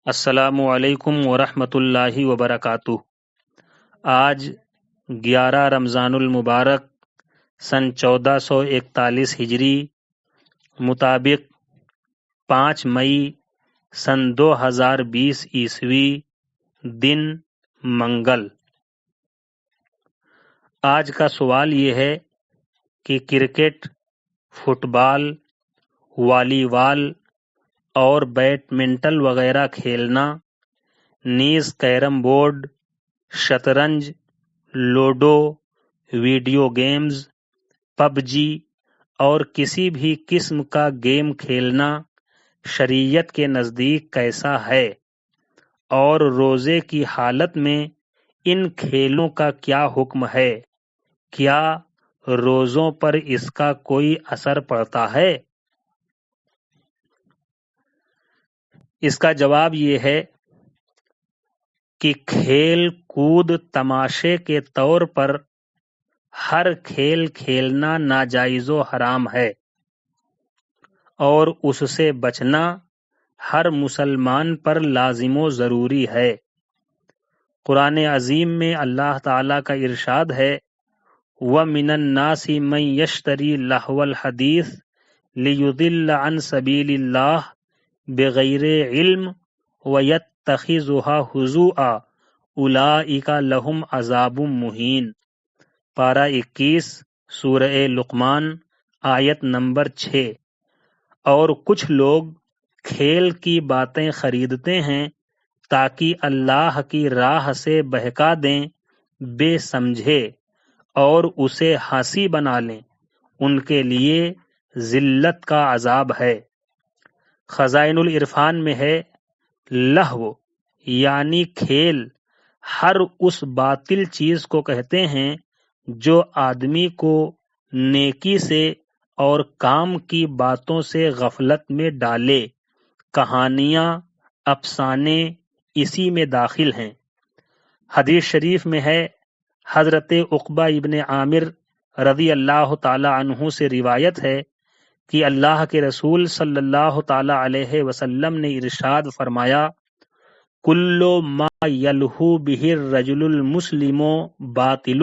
السلام علیکم ورحمۃ اللہ وبرکاتہ۔ آج 11 رمضان المبارک سن 1441 ہجری مطابق 5 مئی سن 2020 عیسوی دن منگل۔ آج کا سوال یہ ہے کہ کرکٹ، فٹ بال، والی بال اور بیڈمنٹن وغیرہ کھیلنا، نیز کیرم بورڈ، شطرنج، لوڈو، ویڈیو گیمز، پب جی اور کسی بھی قسم کا گیم کھیلنا شریعت کے نزدیک کیسا ہے، اور روزے کی حالت میں ان کھیلوں کا کیا حکم ہے؟ کیا روزوں پر اس کا کوئی اثر پڑتا ہے؟ اس کا جواب یہ ہے کہ کھیل کود تماشے کے طور پر ہر کھیل کھیلنا ناجائز و حرام ہے، اور اس سے بچنا ہر مسلمان پر لازم و ضروری ہے۔ قرآن عظیم میں اللہ تعالیٰ کا ارشاد ہے، وَمِنَ النَّاسِ مَن يَشْتَرِي لَهْوَ الْحَدِيثِ لِيُضِلَّ عَن سَبِيلِ اللَّهِ بغیر علم وَيَتَّخِذُهَا هُزُوًا أُولَئِكَ لَهُمْ عَذَابٌ مُہین۔ پارہ 21 سورہ لقمان آیت نمبر 6۔ اور کچھ لوگ کھیل کی باتیں خریدتے ہیں تاکہ اللہ کی راہ سے بہکا دیں بے سمجھے اور اسے ہنسی بنا لیں، ان کے لیے ذلت کا عذاب ہے۔ خزائن العرفان میں ہے، لہو یعنی کھیل ہر اس باطل چیز کو کہتے ہیں جو آدمی کو نیکی سے اور کام کی باتوں سے غفلت میں ڈالے۔ کہانیاں، افسانے اسی میں داخل ہیں۔ حدیث شریف میں ہے، حضرت عقبہ ابن عامر رضی اللہ تعالی عنہ سے روایت ہے کہ اللہ کے رسول صلی اللہ تعالی علیہ وسلم نے ارشاد فرمایا، کل ما یلہو بہ الرجل المسلم باطل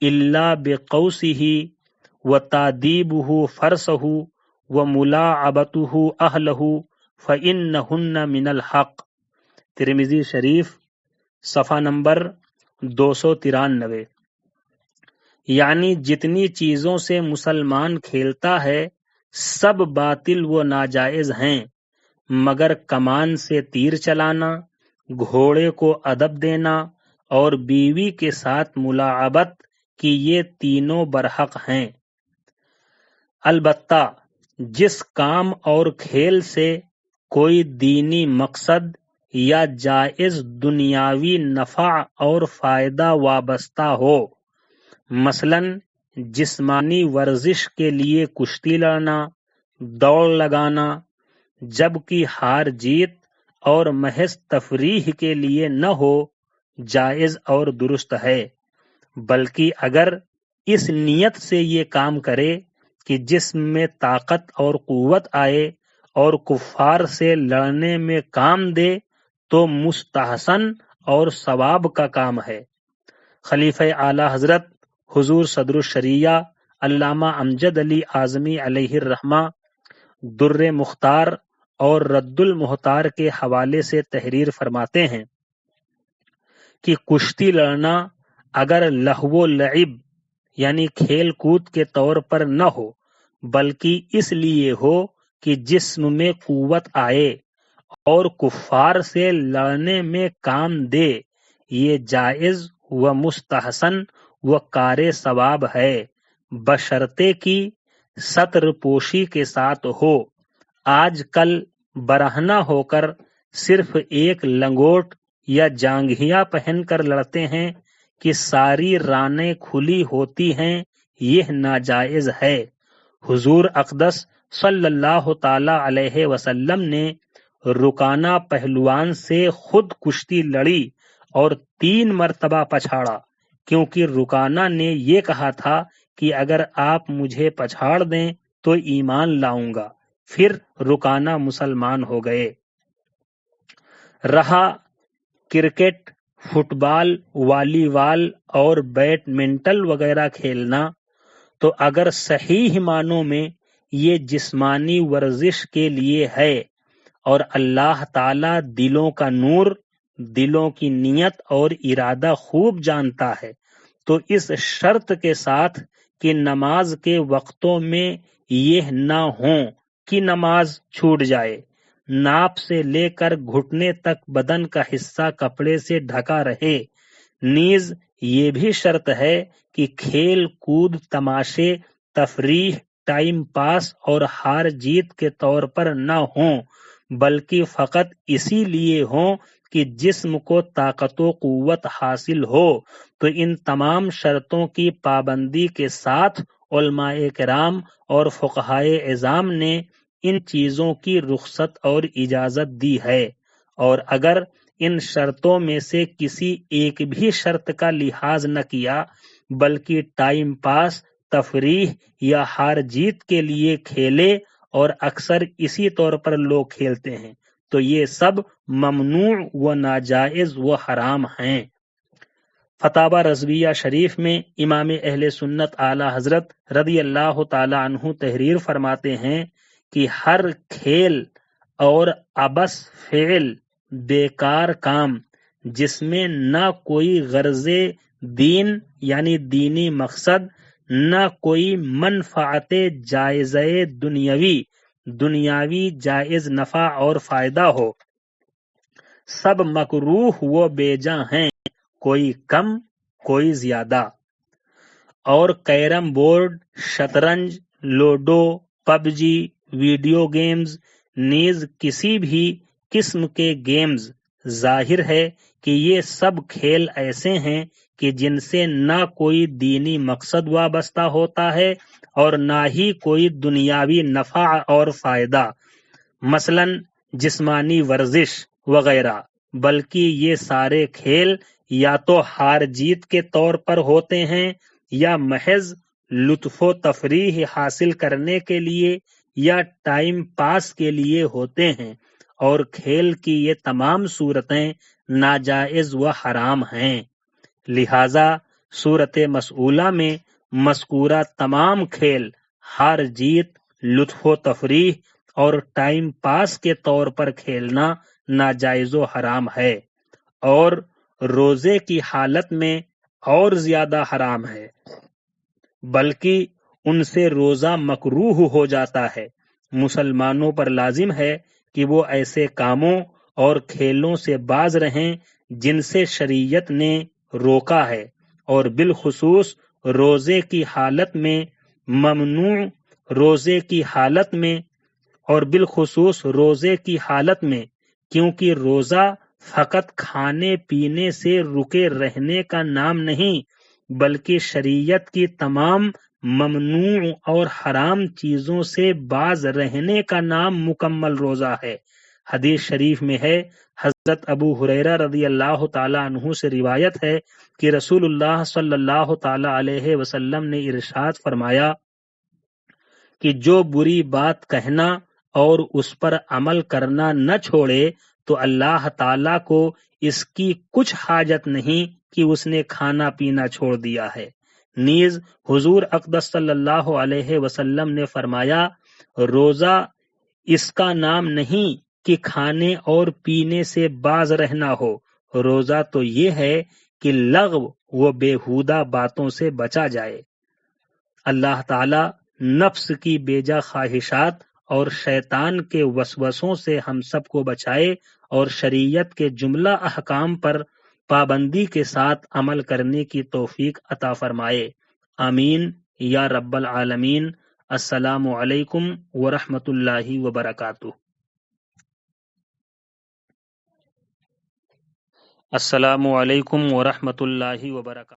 الا بقوسہ وتادیبہ فرسہ وملاعبتہ اہلہ فانہن من الحق۔ ترمذی شریف صفحہ نمبر 293۔ یعنی جتنی چیزوں سے مسلمان کھیلتا ہے سب باطل و ناجائز ہیں، مگر کمان سے تیر چلانا، گھوڑے کو ادب دینا اور بیوی کے ساتھ ملاعبت کی یہ تینوں برحق ہیں۔ البتہ جس کام اور کھیل سے کوئی دینی مقصد یا جائز دنیاوی نفع اور فائدہ وابستہ ہو، مثلا جسمانی ورزش کے لیے کشتی لڑنا، دوڑ لگانا، جبکہ ہار جیت اور محض تفریح کے لیے نہ ہو، جائز اور درست ہے۔ بلکہ اگر اس نیت سے یہ کام کرے کہ جسم میں طاقت اور قوت آئے اور کفار سے لڑنے میں کام دے تو مستحسن اور ثواب کا کام ہے۔ خلیفہ اعلی حضرت حضور صدر الشریعہ علامہ امجد علی اعظمی علیہ الرحمہ در مختار اور رد المختار کے حوالے سے تحریر فرماتے ہیں کہ کشتی لڑنا اگر لہو و لعب یعنی کھیل کود کے طور پر نہ ہو بلکہ اس لیے ہو کہ جسم میں قوت آئے اور کفار سے لڑنے میں کام دے، یہ جائز و مستحسن و کار ثواب ہے، بشرطے کہ ستر پوشی کے ساتھ ہو۔ آج کل برہنہ ہو کر صرف ایک لنگوٹ یا جانگھیا پہن کر لڑتے ہیں کہ ساری رانیں کھلی ہوتی ہیں، یہ ناجائز ہے۔ حضور اقدس صلی اللہ تعالی علیہ وسلم نے رکانہ پہلوان سے خود کشتی لڑی اور 3 مرتبہ پچھاڑا، کیونکہ رکانہ نے یہ کہا تھا کہ اگر آپ مجھے پچھاڑ دیں تو ایمان لاؤں گا۔ پھر رکانہ مسلمان ہو گئے۔ رہا کرکٹ، فٹ بال، والی بال اور بیڈمنٹن وغیرہ کھیلنا، تو اگر صحیح معنوں میں یہ جسمانی ورزش کے لیے ہے اور اللہ تعالی دلوں کا نور، دلوں کی نیت اور ارادہ خوب جانتا ہے، تو اس شرط کے ساتھ کہ نماز کے وقتوں میں یہ نہ ہوں کہ نماز چھوٹ جائے، ناپ سے لے کر گھٹنے تک بدن کا حصہ کپڑے سے ڈھکا رہے، نیز یہ بھی شرط ہے کہ کھیل کود، تماشے، تفریح، ٹائم پاس اور ہار جیت کے طور پر نہ ہوں، بلکہ فقط اسی لیے ہوں کہ جسم کو طاقت و قوت حاصل ہو۔ تو ان تمام شرطوں کی پابندی کے ساتھ علماء کرام اور فقہائے عظام نے ان چیزوں کی رخصت اور اجازت دی ہے، اور اگر ان شرطوں میں سے کسی ایک بھی شرط کا لحاظ نہ کیا بلکہ ٹائم پاس، تفریح یا ہار جیت کے لیے کھیلے، اور اکثر اسی طور پر لوگ کھیلتے ہیں، تو یہ سب ممنوع و ناجائز و حرام ہیں۔ فتاوی رضویہ شریف میں امام اہل سنت اعلی حضرت رضی اللہ تعالی عنہ تحریر فرماتے ہیں کہ ہر کھیل اور عبث فعل، بیکار کام، جس میں نہ کوئی غرض دین یعنی دینی مقصد، نہ کوئی منفعت جائزہ دنیاوی جائز نفع اور فائدہ ہو، سب مکروہ و بیجا ہیں، کوئی کم کوئی زیادہ۔ اور کیرم بورڈ، شطرنج، لوڈو، پب جی، ویڈیو گیمز، نیز کسی بھی قسم کے گیمز، ظاہر ہے کہ یہ سب کھیل ایسے ہیں کہ جن سے نہ کوئی دینی مقصد وابستہ ہوتا ہے اور نہ ہی کوئی دنیاوی نفع اور فائدہ، مثلا جسمانی ورزش وغیرہ، بلکہ یہ سارے کھیل یا تو ہار جیت کے طور پر ہوتے ہیں یا محض لطف و تفریح حاصل کرنے کے لیے یا ٹائم پاس کے لیے ہوتے ہیں، اور کھیل کی یہ تمام صورتیں ناجائز و حرام ہیں۔ لہذا صورت مسئولہ میں مذکورہ تمام کھیل ہار جیت، لطف و تفریح اور ٹائم پاس کے طور پر کھیلنا ناجائز و حرام ہے، اور روزے کی حالت میں اور زیادہ حرام ہے، بلکہ ان سے روزہ مکروہ ہو جاتا ہے۔ مسلمانوں پر لازم ہے کہ وہ ایسے کاموں اور کھیلوں سے باز رہیں جن سے شریعت نے روکا ہے، اور بالخصوص روزے کی حالت میں ممنوع، کیونکہ روزہ فقط کھانے پینے سے رکے رہنے کا نام نہیں، بلکہ شریعت کی تمام ممنوع اور حرام چیزوں سے باز رہنے کا نام مکمل روزہ ہے۔ حدیث شریف میں ہے، حضرت ابو ہریرہ رضی اللہ تعالی عنہ سے روایت ہے کہ رسول اللہ صلی اللہ تعالی علیہ وسلم نے ارشاد فرمایا کہ جو بری بات کہنا اور اس پر عمل کرنا نہ چھوڑے تو اللہ تعالیٰ کو اس کی کچھ حاجت نہیں کہ اس نے کھانا پینا چھوڑ دیا ہے۔ نیز حضور اقدس صلی اللہ علیہ وسلم نے فرمایا، روزہ اس کا نام نہیں کہ کھانے اور پینے سے باز رہنا ہو، روزہ تو یہ ہے کہ لغو و بیہودہ باتوں سے بچا جائے۔ اللہ تعالی نفس کی بیجا خواہشات اور شیطان کے وسوسوں سے ہم سب کو بچائے اور شریعت کے جملہ احکام پر پابندی کے ساتھ عمل کرنے کی توفیق عطا فرمائے، آمین یا رب العالمین۔ السلام علیکم ورحمۃ اللہ وبرکاتہ۔ السلام علیکم ورحمۃ اللہ وبرکاتہ۔